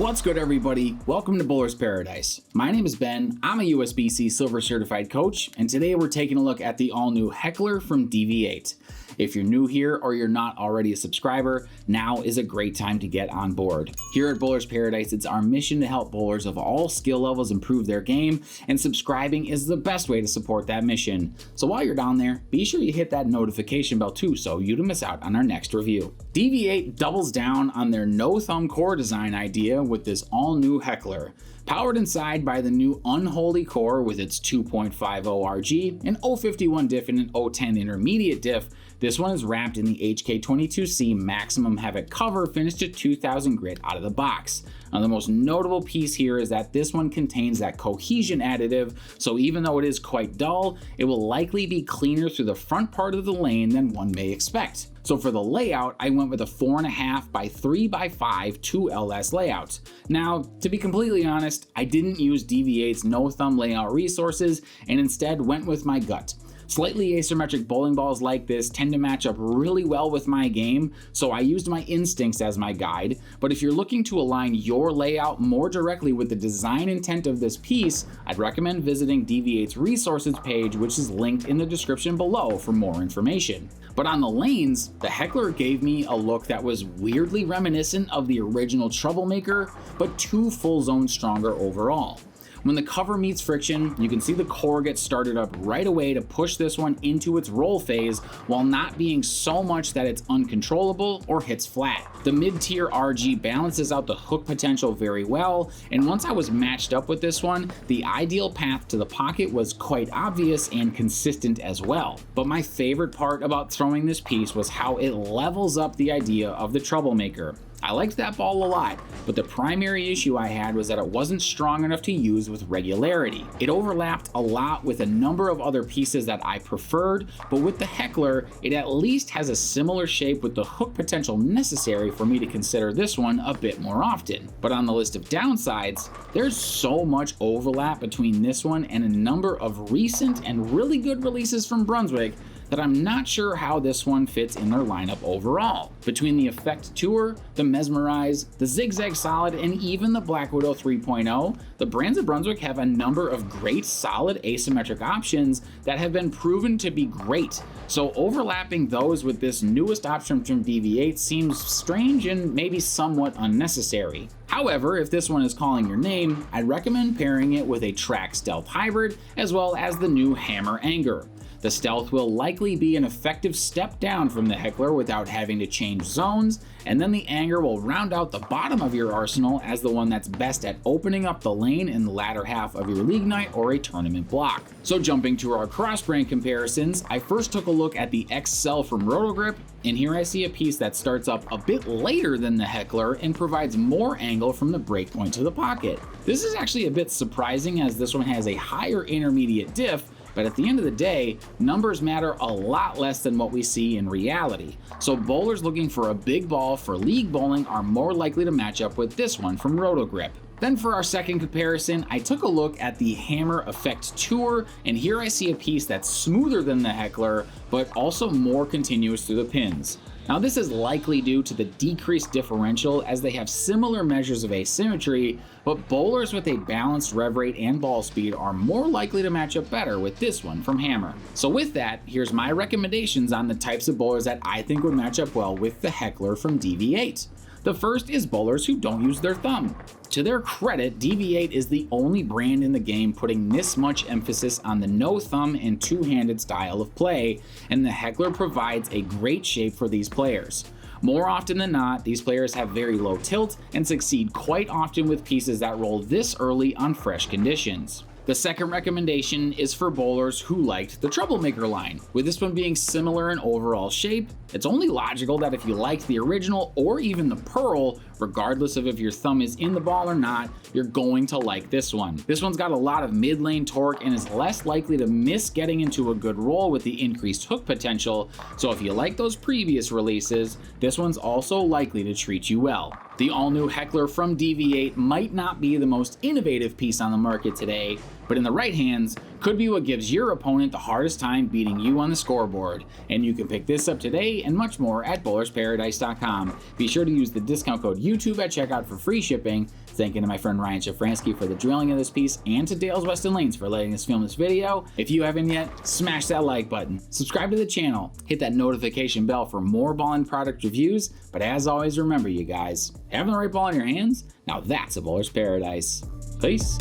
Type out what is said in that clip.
What's good, everybody? Welcome to Bowler's Paradise. My name is Ben. I'm a USB-C Silver Certified Coach, and today we're taking a look at the all-new Heckler from DV8. If you're new here or you're not already a subscriber, now is a great time to get on board. Here at Bowler's Paradise, it's our mission to help bowlers of all skill levels improve their game, and subscribing is the best way to support that mission. So while you're down there, be sure you hit that notification bell too so you don't miss out on our next review. DV8 doubles down on their no-thumb core design idea with this all-new Heckler. Powered inside by the new Unholy core with its 2.50 RG, an 051 diff and an 010 intermediate diff, this one is wrapped in the HK22C Maximum Havoc cover finished at 2000 grit out of the box. Now the most notable piece here is that this one contains that cohesion additive, so even though it is quite dull, it will likely be cleaner through the front part of the lane than one may expect. So for the layout, I went with a 4.5 by 3 by 5 2LS layout. Now, to be completely honest, I didn't use DV8's no-thumb layout resources and instead went with my gut. Slightly asymmetric bowling balls like this tend to match up really well with my game, so I used my instincts as my guide, but if you're looking to align your layout more directly with the design intent of this piece, I'd recommend visiting DV8's resources page, which is linked in the description below for more information. But on the lanes, the Heckler gave me a look that was weirdly reminiscent of the original Troublemaker, but 2 full zones stronger overall. When the cover meets friction, you can see the core get started up right away to push this one into its roll phase while not being so much that it's uncontrollable or hits flat. The mid-tier RG balances out the hook potential very well, and once I was matched up with this one, the ideal path to the pocket was quite obvious and consistent as well. But my favorite part about throwing this piece was how it levels up the idea of the Troublemaker. I liked that ball a lot, but the primary issue I had was that it wasn't strong enough to use with regularity. It overlapped a lot with a number of other pieces that I preferred, but with the Heckler, it at least has a similar shape with the hook potential necessary for me to consider this one a bit more often. But on the list of downsides, there's so much overlap between this one and a number of recent and really good releases from Brunswick that I'm not sure how this one fits in their lineup overall. Between the Effect Tour, the Mesmerize, the Zigzag Solid, and even the Black Widow 3.0, the brands of Brunswick have a number of great solid asymmetric options that have been proven to be great. So overlapping those with this newest option from DV8 seems strange and maybe somewhat unnecessary. However, if this one is calling your name, I'd recommend pairing it with a Track Stealth Hybrid as well as the new Hammer Anger. The Stealth will likely be an effective step down from the Heckler without having to change zones, and then the Anger will round out the bottom of your arsenal as the one that's best at opening up the lane in the latter half of your league night or a tournament block. So jumping to our Crossbrand comparisons, I first took a look at the XL from Rotogrip, and here I see a piece that starts up a bit later than the Heckler and provides more angle from the breakpoint to the pocket. This is actually a bit surprising as this one has a higher intermediate diff, but at the end of the day, numbers matter a lot less than what we see in reality. So bowlers looking for a big ball for league bowling are more likely to match up with this one from Rotogrip. Then for our second comparison, I took a look at the Hammer Effect Tour, and here I see a piece that's smoother than the Heckler, but also more continuous through the pins. Now this is likely due to the decreased differential as they have similar measures of asymmetry, but bowlers with a balanced rev rate and ball speed are more likely to match up better with this one from Hammer. So with that, here's my recommendations on the types of bowlers that I think would match up well with the Heckler from DV8. The first is bowlers who don't use their thumb. To their credit, DV8 is the only brand in the game putting this much emphasis on the no thumb and two-handed style of play, and the Heckler provides a great shape for these players. More often than not, these players have very low tilt and succeed quite often with pieces that roll this early on fresh conditions. The second recommendation is for bowlers who liked the Troublemaker line. With this one being similar in overall shape, it's only logical that if you liked the original or even the Pearl, regardless of if your thumb is in the ball or not, you're going to like this one. This one's got a lot of mid-lane torque and is less likely to miss getting into a good roll with the increased hook potential, so if you like those previous releases, this one's also likely to treat you well. The all-new Heckler from DV8 might not be the most innovative piece on the market today, but in the right hands, could be what gives your opponent the hardest time beating you on the scoreboard. And you can pick this up today and much more at bowlersparadise.com. Be sure to use the discount code YouTube at checkout for free shipping. Thanking to my friend Ryan Shafransky for the drilling of this piece, and to Dale's Weston Lanes for letting us film this video. If you haven't yet, smash that like button, subscribe to the channel, hit that notification bell for more ball and product reviews. But as always, remember you guys, having the right ball in your hands, now that's a bowler's paradise. Peace.